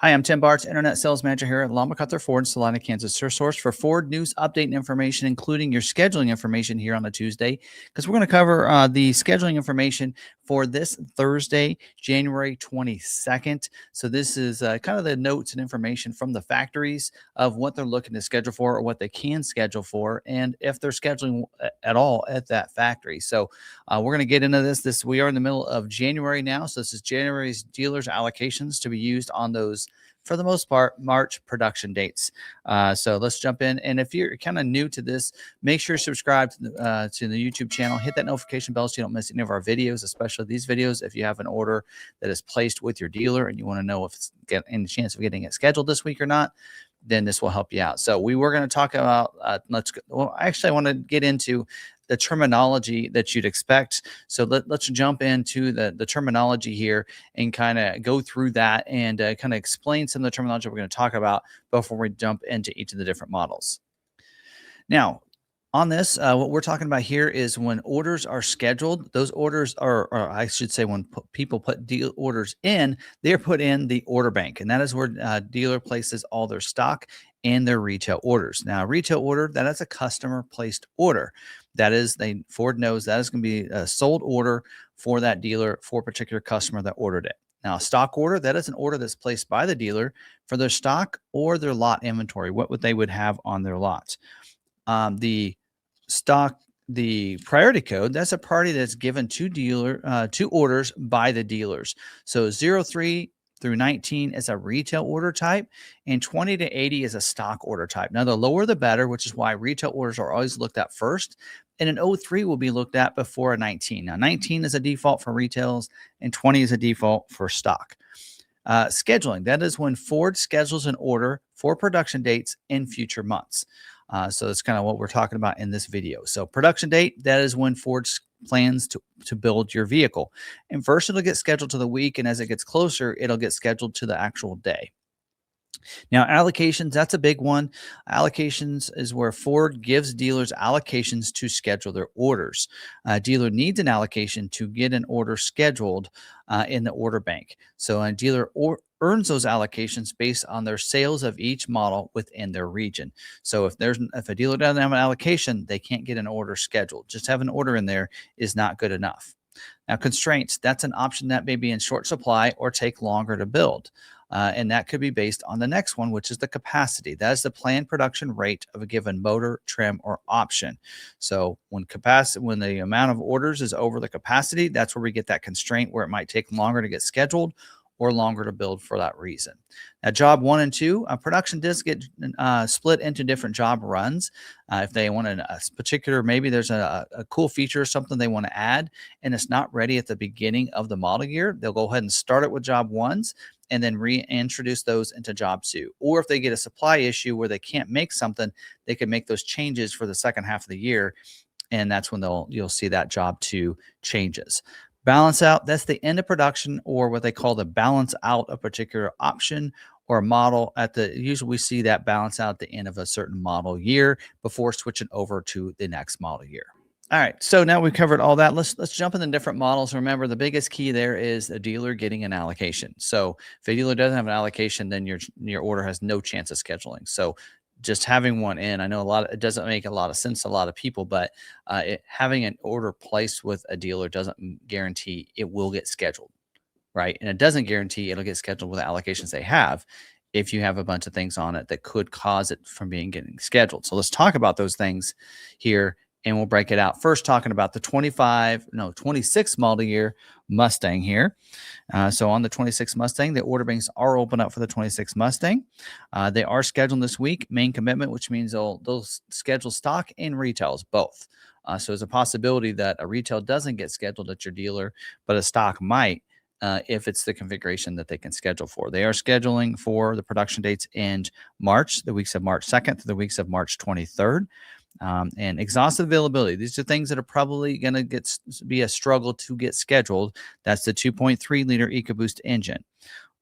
Hi, I'm Tim Bartz, Internet Sales Manager here at McArthur Ford, Salina, Kansas, your source for Ford news, update, and information, including your scheduling information here on a Tuesday, because we're going to cover the scheduling information for this Thursday, January 22nd. So this is kind of the notes and information from the factories of what they're looking to schedule for or what they can schedule for, and if they're scheduling at all at that factory. So we're going to get into this. We are in the middle of January now, so this is January's dealers allocations to be used on those, for the most part, March production dates. So let's jump in. And if you're kind of new to this, make sure you subscribe to the YouTube channel. Hit that notification bell so you don't miss any of our videos, especially these videos. If you have an order that is placed with your dealer and you want to know if it's any chance of getting it scheduled this week or not, then this will help you out. So we were going to talk about, actually, I want to get into the terminology that you'd expect. So let's jump into the terminology here and kind of go through that and kind of explain some of the terminology we're going to talk about before we jump into each of the different models. Now, on this, what we're talking about here is when orders are scheduled, those orders are, or I should say when people put deal orders in, they're put in the order bank. And that is where dealer places all their stock and their retail orders. Now, retail order, that is a customer placed order. That is, Ford knows that is going to be a sold order for that dealer for a particular customer that ordered it. Now, a stock order, that is an order that's placed by the dealer for their stock or their lot inventory, what they would have on their lot. The priority code, that's a priority that's given to orders by the dealers. So 03 through 19 is a retail order type, and 20 to 80 is a stock order type. Now, the lower the better, which is why retail orders are always looked at first, and an 03 will be looked at before a 19. Now, 19 is a default for retails, and 20 is a default for stock. Scheduling, that is when Ford schedules an order for production dates in future months. So that's kind of what we're talking about in this video. So production date, that is when Ford plans to build your vehicle. And first it'll get scheduled to the week, and as it gets closer, it'll get scheduled to the actual day. Now, allocations, that's a big one. Allocations is where Ford gives dealers allocations to schedule their orders. A dealer needs an allocation to get an order scheduled in the order bank. So a dealer earns those allocations based on their sales of each model within their region. So if a dealer doesn't have an allocation, they can't get an order scheduled. Just have an order in there is not good enough. Now, constraints, that's an option that may be in short supply or take longer to build. And that could be based on the next one, which is the capacity. That is the planned production rate of a given motor, trim, or option. So when the amount of orders is over the capacity, that's where we get that constraint where it might take longer to get scheduled or longer to build for that reason. Now, job 1 and 2, production does get split into different job runs. If they want a particular, maybe there's a cool feature or something they want to add, and it's not ready at the beginning of the model year, they'll go ahead and start it with job 1s and then reintroduce those into job 2. Or if they get a supply issue where they can't make something, they can make those changes for the second half of the year, and that's when you'll see that job 2 changes. Balance out, that's the end of production, or what they call the balance out a particular option or model usually we see that balance out at the end of a certain model year before switching over to the next model year. All right, so now we've covered all that. Let's jump in the different models. Remember, the biggest key there is a dealer getting an allocation. So if a dealer doesn't have an allocation, then your order has no chance of scheduling. So just having one in, I know it doesn't make a lot of sense to a lot of people, but having an order placed with a dealer doesn't guarantee it will get scheduled, right? And it doesn't guarantee it'll get scheduled with the allocations they have if you have a bunch of things on it that could cause it from getting scheduled. So let's talk about those things here, and we'll break it out. First, talking about the 26 model year Mustang here. So on the 26 Mustang, the order banks are open up for the 26 Mustang. They are scheduled this week, main commitment, which means they'll schedule stock and retails both. So there's a possibility that a retail doesn't get scheduled at your dealer, but a stock might if it's the configuration that they can schedule for. They are scheduling for the production dates in March, the weeks of March 2nd to the weeks of March 23rd. And exhaustive availability. These are things that are probably going to be a struggle to get scheduled. That's the 2.3 liter EcoBoost engine.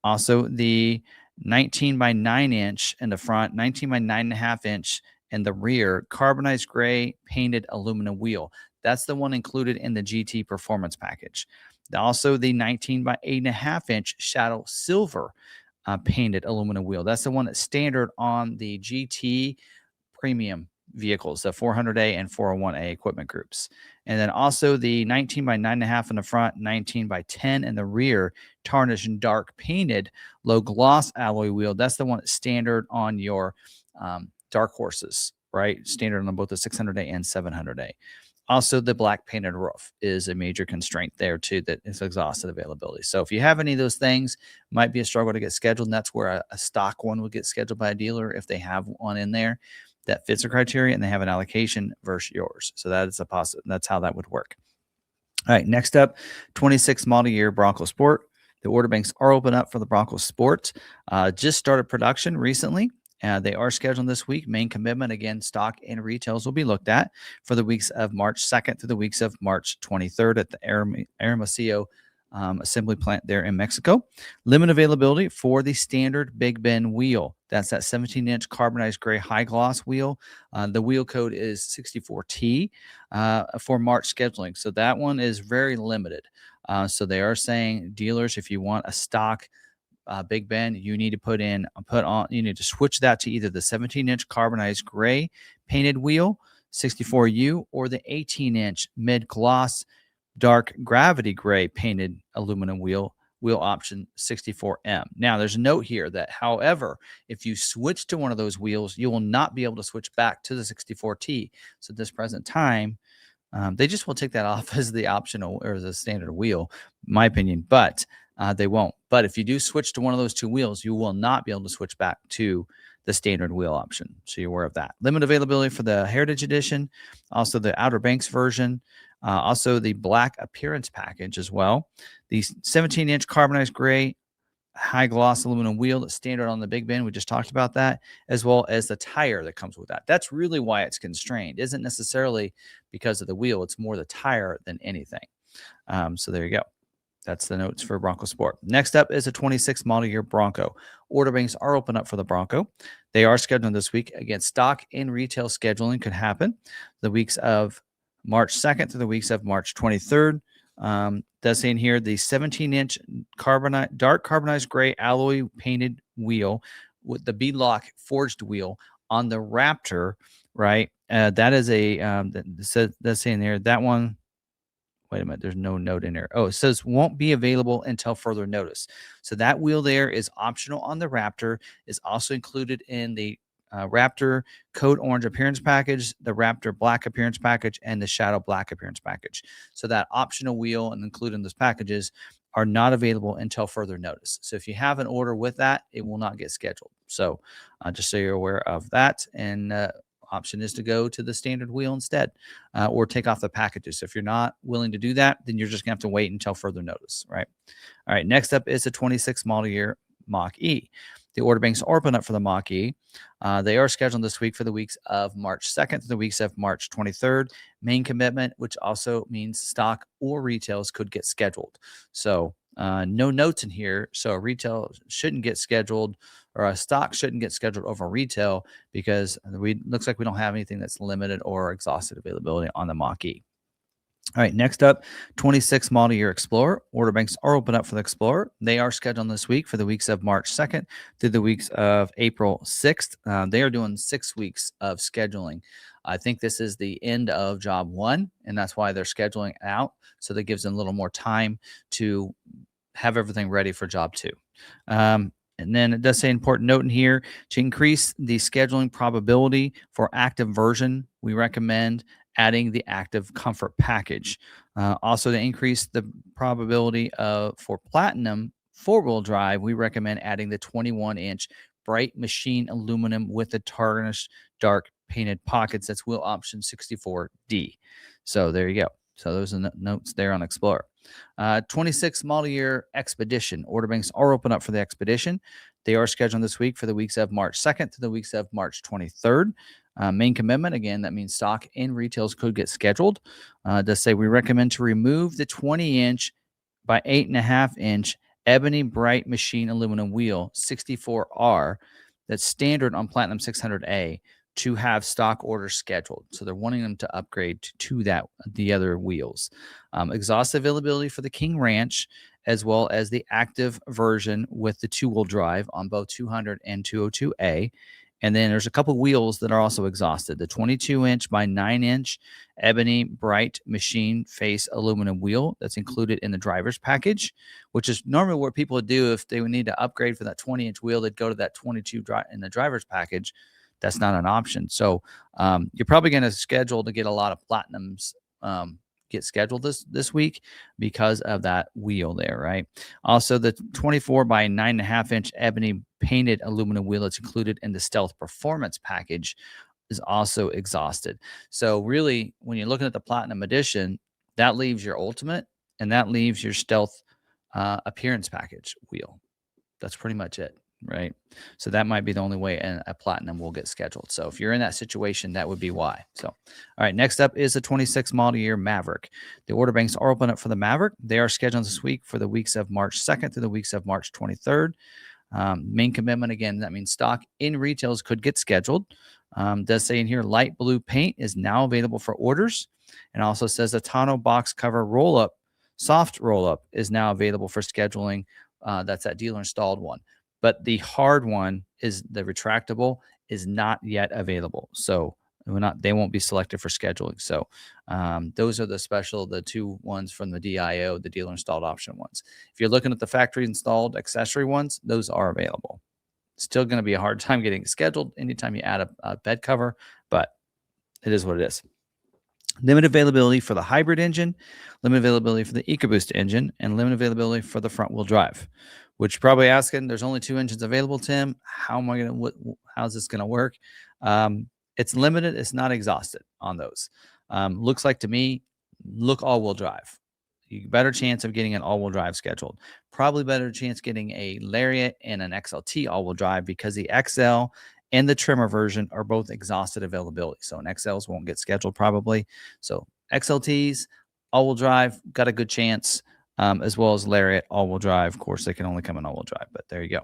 Also, the 19 by 9 inch in the front, 19 by 9.5 inch in the rear, carbonized gray painted aluminum wheel. That's the one included in the GT performance package. Also, the 19 by 8.5 inch Shadow Silver painted aluminum wheel. That's the one that's standard on the GT premium vehicles, the 400A and 401A equipment groups. And then also the 19 by 9.5 in the front, 19 by 10 in the rear, tarnished and dark painted low gloss alloy wheel. That's the one that's standard on your dark horses, right? Standard on both the 600A and 700A. Also, the black painted roof is a major constraint there too, that is exhausted availability. So if you have any of those things, might be a struggle to get scheduled. And that's where a stock one would get scheduled by a dealer if they have one in there that fits the criteria and they have an allocation versus yours. So that is a possible. That's how that would work. All right, next up, 26 model year Bronco Sport. The order banks are open up for the Bronco Sport. Just started production recently. They are scheduled this week. Main commitment, again, stock and retails will be looked at for the weeks of March 2nd through the weeks of March 23rd at the Hermosillo assembly plant there in Mexico. Limit availability for the standard Big Ben wheel. That's that 17-inch carbonized gray high gloss wheel. The wheel code is 64T for March scheduling. So that one is very limited. So they are saying, dealers, if you want a stock Big Ben, you need to you need to switch that to either the 17-inch carbonized gray painted wheel 64U or the 18-inch mid gloss dark gravity gray painted aluminum wheel option 64M. Now there's a note here that, however, if you switch to one of those wheels, you will not be able to switch back to the 64T. So at this present time, they just will take that off as the optional or the standard wheel, in my opinion, but they won't. But if you do switch to one of those two wheels, you will not be able to switch back to the standard wheel option. So you're aware of that. Limit availability for the Heritage Edition, also the Outer Banks version, also the black appearance package as well. The 17-inch carbonized gray high gloss aluminum wheel that's standard on the Big Ben. We just talked about that, as well as the tire that comes with that. That's really why it's constrained. It isn't necessarily because of the wheel. It's more the tire than anything. So there you go. That's the notes for Bronco Sport. Next up is a 26 model year Bronco. Order banks are open up for the Bronco. They are scheduled this week. Again, stock and retail scheduling could happen the weeks of March 2nd to the weeks of March 23rd. Does say in here the 17-inch dark carbonized gray alloy painted wheel with the beadlock forged wheel on the Raptor, right? That is a that's saying there that one. Wait a minute, there's no note in there. Oh, it says won't be available until further notice. So that wheel there is optional on the Raptor, is also included in the Raptor Code Orange appearance package, the Raptor Black appearance package, and the Shadow Black appearance package. So that optional wheel and included in those packages are not available until further notice. So if you have an order with that, it will not get scheduled. So just so you're aware of that. And option is to go to the standard wheel instead or take off the packages. So if you're not willing to do that, then you're just going to have to wait until further notice, right? All right, next up is a 26 model year Mach-E. The order banks are open up for the Mach-E. They are scheduled this week for the weeks of March 2nd to the weeks of March 23rd. Main commitment, which also means stock or retails could get scheduled. So no notes in here. So a retail shouldn't get scheduled or a stock shouldn't get scheduled over retail because looks like we don't have anything that's limited or exhausted availability on the Mach-E. All right, next up, 26 model year Explorer. Order banks are open up for the Explorer. They are scheduled this week for the weeks of March 2nd through the weeks of April 6th. They are doing 6 weeks of scheduling. I think this is the end of job 1, and that's why they're scheduling out. So that gives them a little more time to have everything ready for job 2. And then it does say important note in here to increase the scheduling probability for active version. We recommend adding the active comfort package. Also, to increase the probability for platinum 4-wheel drive, we recommend adding the 21-inch bright machine aluminum with the tarnished dark painted pockets. That's wheel option 64D. So there you go. So those are the notes there on Explorer. 26 model year Expedition. Order banks are open up for the Expedition. They are scheduled this week for the weeks of March 2nd to the weeks of March 23rd. Main commitment, again, that means stock and retails could get scheduled. Does say we recommend to remove the 20-inch by 8.5-inch ebony bright machine aluminum wheel 64R that's standard on Platinum 600A to have stock orders scheduled. So they're wanting them to upgrade to that, the other wheels. Exhaust availability for the King Ranch as well as the active version with the two-wheel drive on both 200 and 202A. And then there's a couple wheels that are also exhausted. The 22-inch by 9-inch ebony bright machine face aluminum wheel that's included in the driver's package, which is normally what people would do if they would need to upgrade for that 20-inch wheel. They'd go to that 22 in the driver's package. That's not an option. So you're probably going to schedule to get a lot of platinums get scheduled this week because of that wheel there, right? Also, the 24 by 9.5-inch ebony painted aluminum wheel that's included in the Stealth Performance package is also exhausted. So really, when you're looking at the Platinum Edition, that leaves your Ultimate and that leaves your Stealth Appearance package wheel. That's pretty much it, right? So that might be the only way a Platinum will get scheduled. So if you're in that situation, that would be why. So, all right, next up is the 26 model year Maverick. The order banks are open up for the Maverick. They are scheduled this week for the weeks of March 2nd to the weeks of March 23rd. Main commitment, again, that means stock in retails could get scheduled. Does say in here, light blue paint is now available for orders. And also says the tonneau box cover roll-up, soft roll-up is now available for scheduling. That's that dealer installed one. But the hard one is the retractable is not yet available. So they won't be selected for scheduling. So those are the two ones from the DIO, the dealer installed option ones. If you're looking at the factory installed accessory ones, those are available. Still going to be a hard time getting it scheduled anytime you add a bed cover, but it is what it is. Limited availability for the hybrid engine, limited availability for the EcoBoost engine, and limited availability for the front wheel drive. Which you're probably asking, there's only 2 engines available, Tim. How's this gonna work? It's limited, it's not exhausted on those. Looks like to me, look all-wheel drive. You better chance of getting an all-wheel drive scheduled. Probably better chance getting a Lariat and an XLT all-wheel drive because the XL and the trimmer version are both exhausted availability. So an XLs won't get scheduled probably. So XLTs, all-wheel drive, got a good chance, as well as Lariat all-wheel drive. Of course, they can only come in all-wheel drive, but there you go.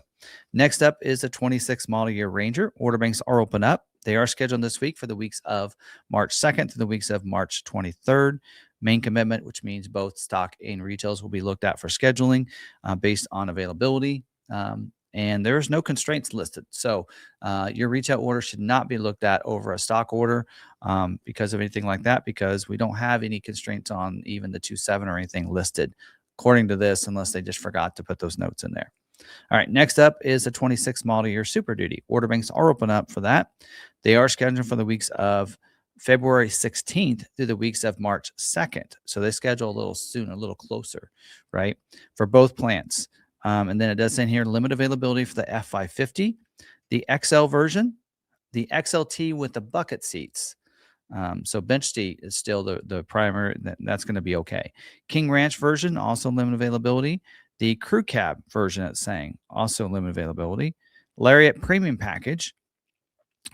Next up is the 26 model year Ranger. Order banks are open up. They are scheduled this week for the weeks of March 2nd to the weeks of March 23rd. Main commitment, which means both stock and retails will be looked at for scheduling based on availability. And there's no constraints listed. So your retail order should not be looked at over a stock order because of anything like that, because we don't have any constraints on even the 2.7 or anything listed according to this, unless they just forgot to put those notes in there. All right, next up is the 26 model year Super Duty. Order banks are open up for that. They are scheduled for the weeks of February 16th through the weeks of March 2nd. So they schedule a little sooner, a little closer, right, for both plants. And then it does say in here, limited availability for the F550, the XL version, the XLT with the bucket seats. So bench seat is still the primary. That's going to be okay. King Ranch version, also limited availability. The crew cab version, it's saying, also limited availability. Lariat premium package,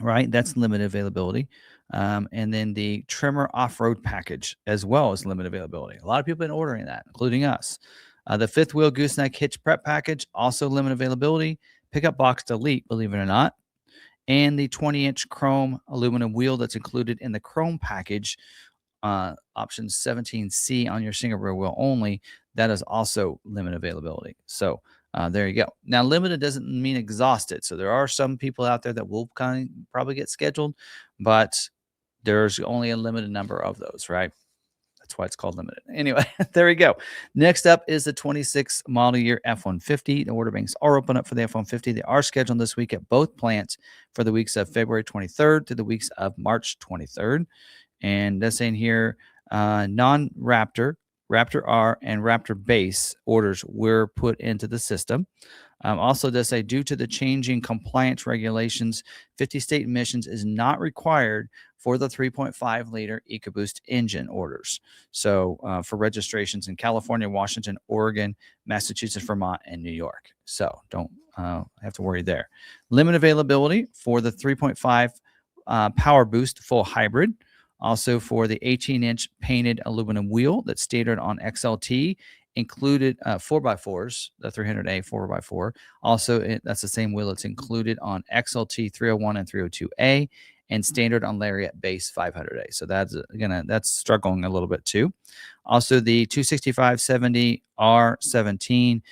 right? That's limited availability. And then the trimmer off-road package as well as limited availability. A lot of people have been ordering that, including us. The fifth wheel gooseneck hitch prep package, also limited availability. Pickup box delete, believe it or not. And the 20-inch chrome aluminum wheel that's included in the chrome package, option 17C on your single rear wheel only. That is also limited availability. So there you go. Now, limited doesn't mean exhausted. So there are some people out there that will probably get scheduled, but there's only a limited number of those, right? That's why it's called limited. Anyway, there we go. Next up is the 26 model year F-150. The order banks are open up for the F-150. They are scheduled this week at both plants for the weeks of February 23rd to the weeks of March 23rd. And that's saying here, non-Raptor, Raptor R, and Raptor base orders were put into the system. Also does say, due to the changing compliance regulations, 50 state emissions is not required for the 3.5 liter EcoBoost engine orders. So for registrations in California, Washington, Oregon, Massachusetts, Vermont, and New York. So don't have to worry there. Limited availability for the 3.5 Power Boost full hybrid. Also for the 18-inch painted aluminum wheel that's stated on XLT, included 4x4s, the 300A 4x4. Also, that's the same wheel that's included on XLT 301 and 302A, and standard on Lariat base 500A. So that's struggling a little bit too. Also, the 265/70 R17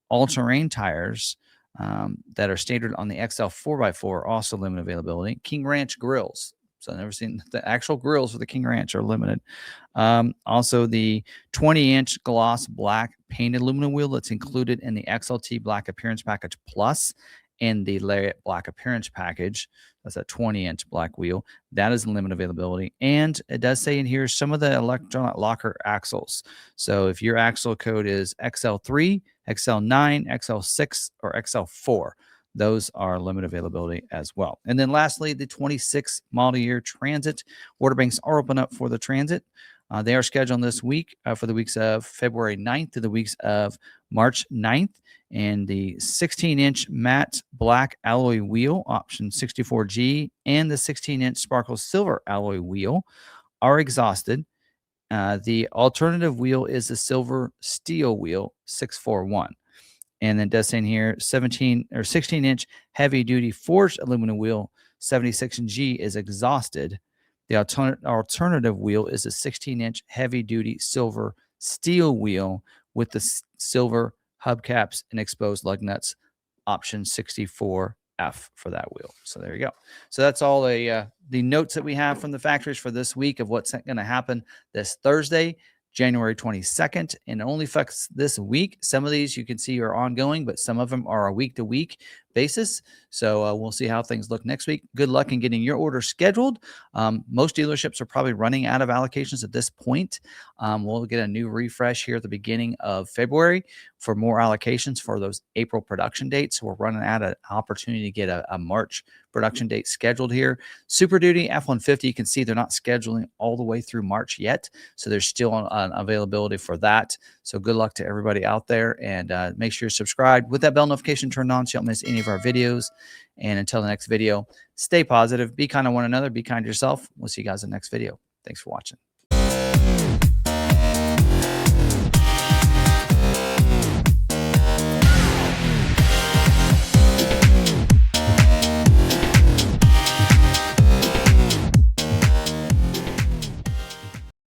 all-terrain tires that are standard on the XL 4x4 also limited availability. King Ranch grills. So I've never seen the actual grills for the King Ranch are limited. Also, the 20-inch gloss black painted aluminum wheel that's included in the XLT Black Appearance Package Plus and the Lariat Black Appearance Package. That's a 20-inch black wheel. That is limited availability. And it does say in here some of the electronic locker axles. So if your axle code is XL3, XL9, XL6, or XL4, those are limited availability as well. And then lastly, the 26 model year Transit. Order banks are open up for the Transit. They are scheduled this week for the weeks of February 9th to the weeks of March 9th. And the 16-inch matte black alloy wheel, option 64G, and the 16-inch sparkle silver alloy wheel are exhausted. The alternative wheel is the silver steel wheel 641. And then it does say in here 17 or 16-inch heavy-duty forged aluminum wheel 76G is exhausted. The alternative wheel is a 16-inch heavy-duty silver steel wheel with the silver hubcaps and exposed lug nuts, option 64F for that wheel. So there you go. So that's all the notes that we have from the factories for this week of what's going to happen this Thursday, January 22nd, and it only affects this week. Some of these you can see are ongoing, but some of them are a week-to-week basis. So we'll see how things look next week. Good luck in getting your order scheduled. Most dealerships are probably running out of allocations at this point. We'll get a new refresh here at the beginning of February for more allocations for those April production dates. So we're running out of opportunity to get a March production date scheduled here. Super Duty F-150, you can see they're not scheduling all the way through March yet. So there's still an availability for that. So good luck to everybody out there, and make sure you're subscribed with that bell notification turned on so you don't miss any of our videos. And until the next video, stay positive, be kind to one another, be kind to yourself. We'll see you guys in the next video. Thanks for watching.